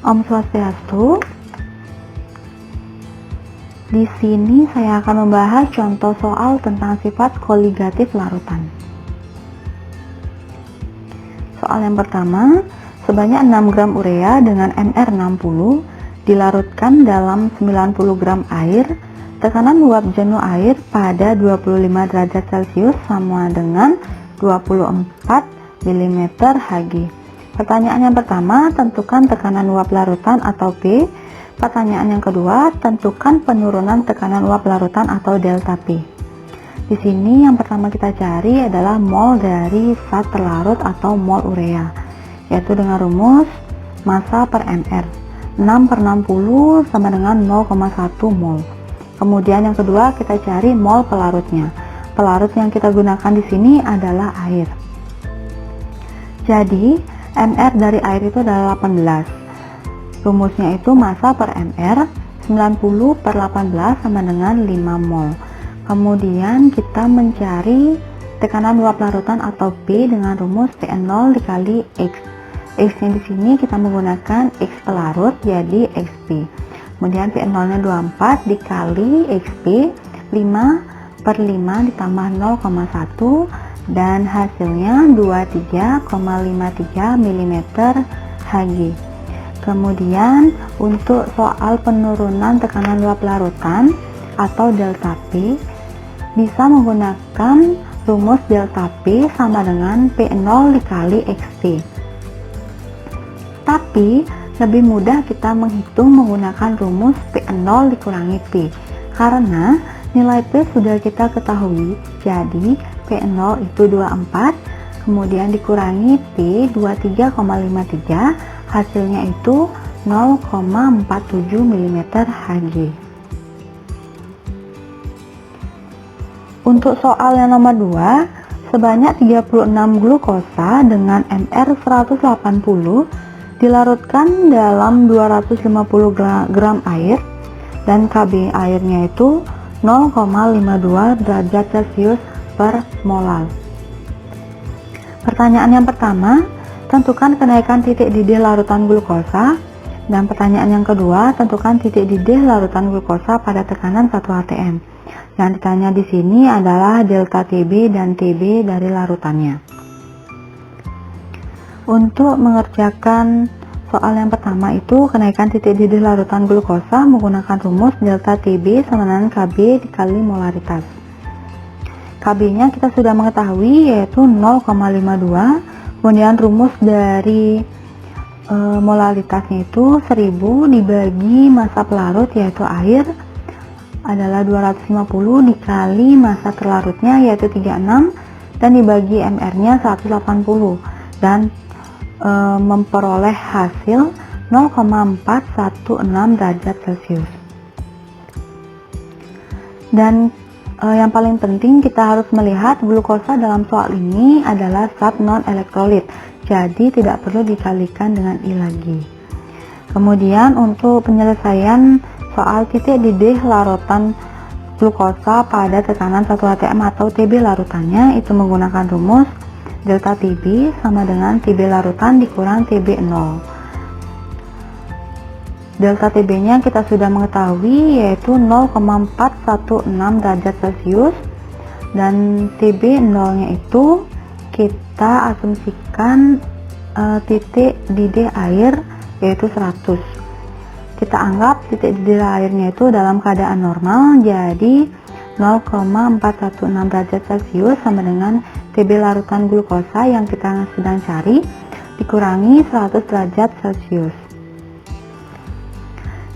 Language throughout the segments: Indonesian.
Om Swastiastu. Di sini saya akan membahas contoh soal tentang sifat koligatif larutan. Soal yang pertama, sebanyak 6 gram urea dengan MR 60 dilarutkan dalam 90 gram air. Tekanan uap jenuh air pada 25 derajat Celcius sama dengan 24 mm Hg. Pertanyaan yang pertama, tentukan tekanan uap larutan atau P. Pertanyaan yang kedua, tentukan penurunan tekanan uap larutan atau delta P. Di sini yang pertama kita cari adalah mol dari zat terlarut atau mol urea, yaitu dengan rumus massa per mr. 6/60 sama dengan 0,1 mol. Kemudian yang kedua kita cari mol pelarutnya. Pelarut yang kita gunakan di sini adalah air. Jadi mr dari air itu adalah 18. Rumusnya itu massa per mr 90/18 sama dengan 5 mol. Kemudian kita mencari tekanan uap larutan atau P dengan rumus Pn0 dikali X. X-nya di sini kita menggunakan X pelarut, jadi XP. Kemudian Pn0 nya 24 dikali XP 5/5 ditambah 0,1 dan hasilnya 23,53 mm Hg. Kemudian untuk soal penurunan tekanan uap larutan atau delta P, bisa menggunakan rumus delta P sama dengan P0 dikali XP. Tapi lebih mudah kita menghitung menggunakan rumus P0 dikurangi P, karena nilai P sudah kita ketahui. Jadi P0 itu 24, kemudian dikurangi P 23,53, hasilnya itu 0,47 mm Hg. Untuk soal yang nomor 2, sebanyak 36 glukosa dengan MR 180 dilarutkan dalam 250 gram air dan KB airnya itu 0,52 derajat Celcius per molar. Pertanyaan yang pertama, tentukan kenaikan titik didih larutan glukosa, dan pertanyaan yang kedua, tentukan titik didih larutan glukosa pada tekanan 1 atm. Yang ditanya di sini adalah delta TB dan TB dari larutannya. Untuk mengerjakan soal yang pertama itu, kenaikan titik didih larutan glukosa menggunakan rumus delta TB sama dengan KB dikali molaritas. KB-nya kita sudah mengetahui, yaitu 0,52. Kemudian rumus dari molaritasnya itu 1000 dibagi massa pelarut yaitu air adalah 250 dikali massa terlarutnya yaitu 36 dan dibagi mr nya 180 dan memperoleh hasil 0,416 derajat Celcius. Dan yang paling penting kita harus melihat glukosa dalam soal ini adalah zat non-elektrolit, jadi tidak perlu dikalikan dengan I lagi. Kemudian untuk penyelesaian soal titik didih larutan glukosa pada tekanan 1 atm atau TB larutannya, itu menggunakan rumus delta TB sama dengan TB larutan dikurang TB0. Delta TB nya kita sudah mengetahui yaitu 0,416 derajat Celcius dan TB 0 nya itu kita asumsikan titik didih air yaitu 100. Kita anggap titik didih airnya itu dalam keadaan normal, jadi 0,416 derajat Celcius sama dengan TB larutan glukosa yang kita sedang cari dikurangi 100 derajat Celcius.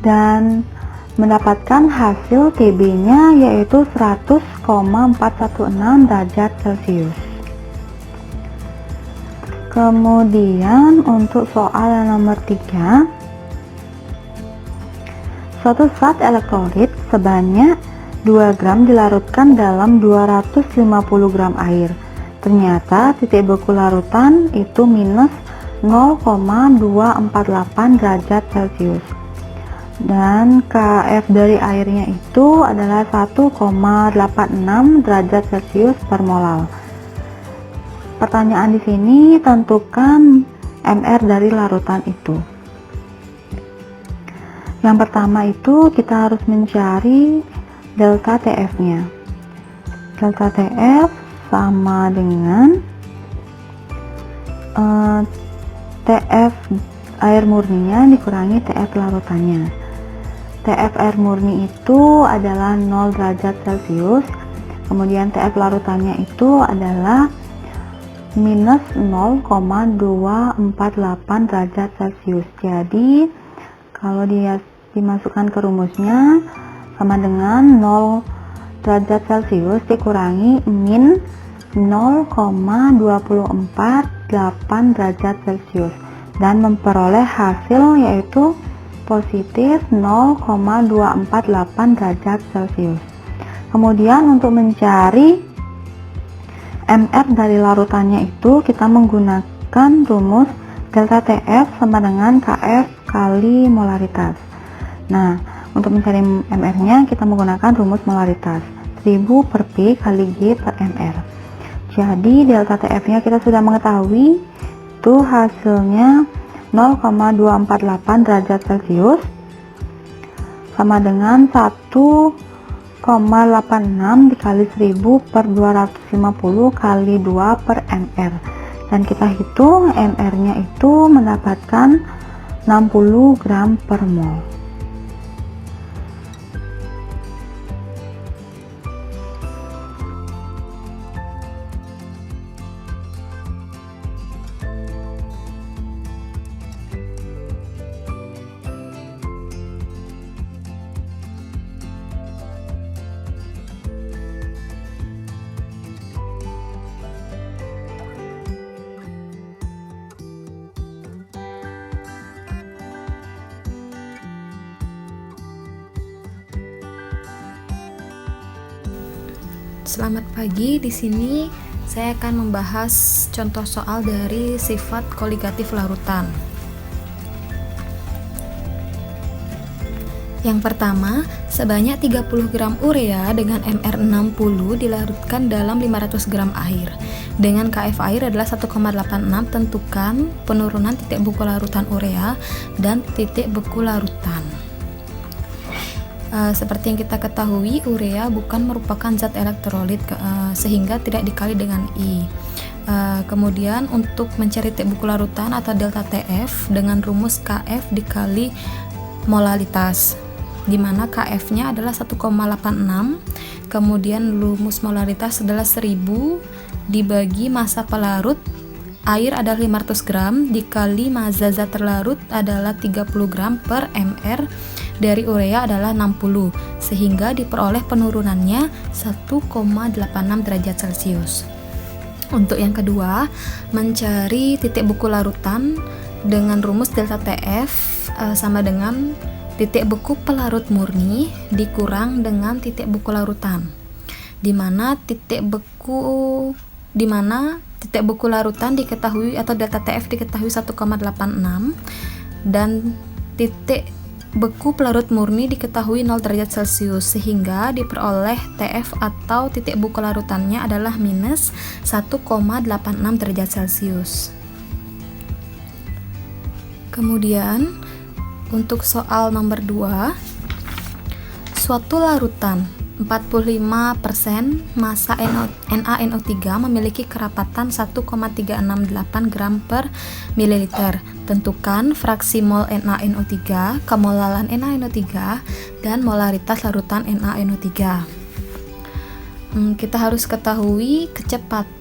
Dan mendapatkan hasil TB-nya yaitu 100,416 derajat Celcius. Kemudian untuk soal yang nomor 3, suatu zat elektrolit sebanyak 2 gram dilarutkan dalam 250 gram air. Ternyata titik beku larutan itu minus 0,248 derajat Celcius. Dan KF dari airnya itu adalah 1,86 derajat Celcius per molar. Pertanyaan di sini, tentukan MR dari larutan itu. Yang pertama itu kita harus mencari delta TF-nya. Delta TF sama dengan TF air murninya dikurangi TF larutannya. TF air murni itu adalah 0 derajat Celcius, kemudian TF larutannya itu adalah minus 0,248 derajat Celcius. Jadi kalau dia dimasukkan ke rumusnya sama dengan 0 derajat Celcius dikurangi min 0,248 derajat Celcius dan memperoleh hasil yaitu positif 0,248 derajat Celcius. Kemudian untuk mencari MR dari larutannya itu kita menggunakan rumus delta TF sama dengan KF kali molaritas. Nah, untuk mencari MR-nya kita menggunakan rumus molaritas 1000 per P kali G per MR. Jadi delta TF-nya kita sudah mengetahui, itu hasilnya 0,248 derajat Celcius sama dengan 1,86 dikali 1000 per 250 kali 2 per MR. Dan kita hitung MR-nya itu mendapatkan 60 gram per mol. Selamat pagi, di sini saya akan membahas contoh soal dari sifat koligatif larutan. Yang pertama, sebanyak 30 gram urea dengan MR 60 dilarutkan dalam 500 gram air. Dengan KF air adalah 1,86, tentukan penurunan titik beku larutan urea dan titik beku larutan. Seperti yang kita ketahui, urea bukan merupakan zat elektrolit sehingga tidak dikali dengan I. Kemudian untuk mencari titik beku larutan atau delta TF dengan rumus KF dikali molaritas, di mana KF-nya adalah 1,86, kemudian rumus molaritas adalah 1000 dibagi massa pelarut air adalah 500 gram dikali massa zat terlarut adalah 30 gram per MR dari urea adalah 60, sehingga diperoleh penurunannya 1,86 derajat Celcius. Untuk yang kedua, mencari titik beku larutan dengan rumus delta TF sama dengan titik beku pelarut murni dikurang dengan titik beku larutan, di mana titik beku larutan diketahui atau delta TF diketahui 1,86 dan titik beku pelarut murni diketahui 0 derajat Celcius, sehingga diperoleh TF atau titik beku larutannya adalah minus 1,86 derajat Celcius. Kemudian untuk soal nomor 2, suatu larutan 45% massa NaNO3 memiliki kerapatan 1,368 gram per mililiter. Tentukan fraksi mol NaNO3, kemolalan NaNO3, dan molaritas larutan NaNO3. Kita harus ketahui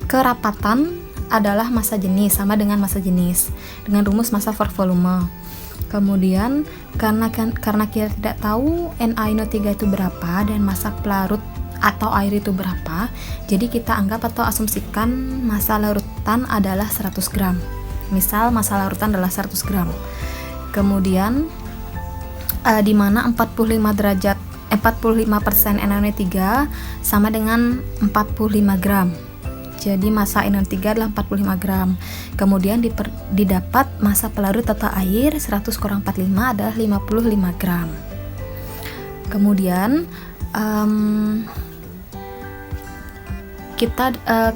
kerapatan adalah massa jenis sama dengan massa jenis dengan rumus massa per volume. Kemudian karena kita tidak tahu NaNO3 itu berapa dan massa pelarut atau air itu berapa, jadi kita anggap atau asumsikan massa larutan adalah 100 gram. Misal massa larutan adalah 100 gram. Kemudian di mana 45% NaNO3 sama dengan 45 gram. Jadi massa NaNO3 adalah 45 gram. Kemudian didapat massa pelarut atau air 100 kurang 45 adalah 55 gram. Kemudian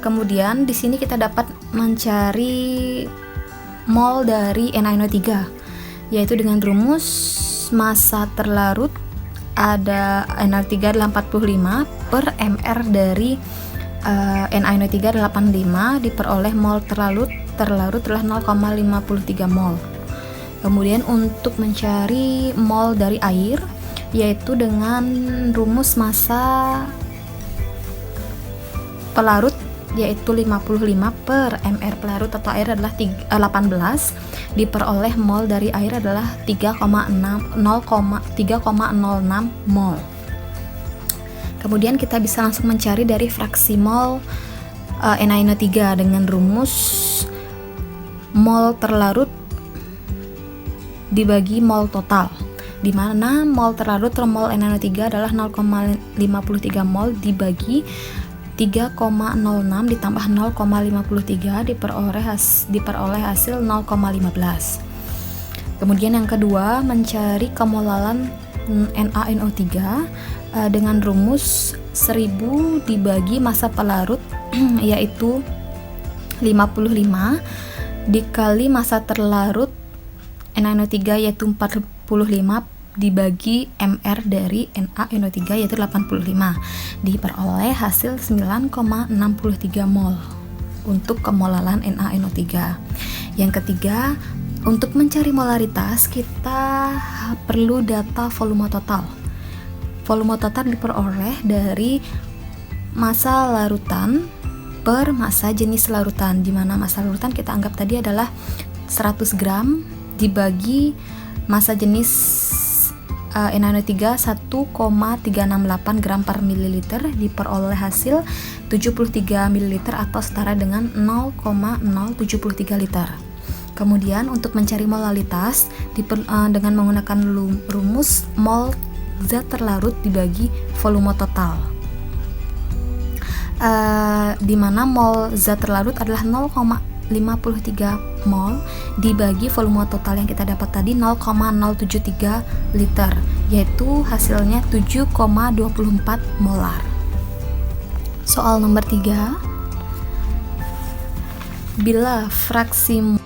kemudian di sini kita dapat mencari mol dari NaNO3, yaitu dengan rumus massa terlarut ada NaOH3 adalah 45 per mR dari NaNO3 85 diperoleh mol terlarut adalah 0,53 mol. Kemudian untuk mencari mol dari air, yaitu dengan rumus massa pelarut yaitu 55 per mR pelarut atau air adalah 18 diperoleh mol dari air adalah 3,06 mol. Kemudian kita bisa langsung mencari dari fraksi mol NaNO3 dengan rumus mol terlarut dibagi mol total, di mana mol terlarut atau mol NaNO3 adalah 0,53 mol dibagi 3,06 ditambah 0,53 diperoleh hasil 0,15. Kemudian yang kedua, mencari kemolalan NaNO3 dengan rumus 1000 dibagi massa pelarut yaitu 55 dikali massa terlarut NaNO3 yaitu 45 dibagi mR dari NaNO3 yaitu 85 diperoleh hasil 9,63 mol untuk kemolalan NaNO3. Yang ketiga, untuk mencari molaritas kita perlu data volume total. Volume total diperoleh dari massa larutan per massa jenis larutan, di mana massa larutan kita anggap tadi adalah 100 gram dibagi massa jenis NaNO3 1,368 gram per mililiter diperoleh hasil 73 ml atau setara dengan 0,073 liter. Kemudian untuk mencari molalitas dengan menggunakan rumus mol zat terlarut dibagi volume total, di mana mol zat terlarut adalah 0,53 mol dibagi volume total yang kita dapat tadi 0,073 liter, yaitu hasilnya 7,24 molar. Soal nomor 3, bila fraksi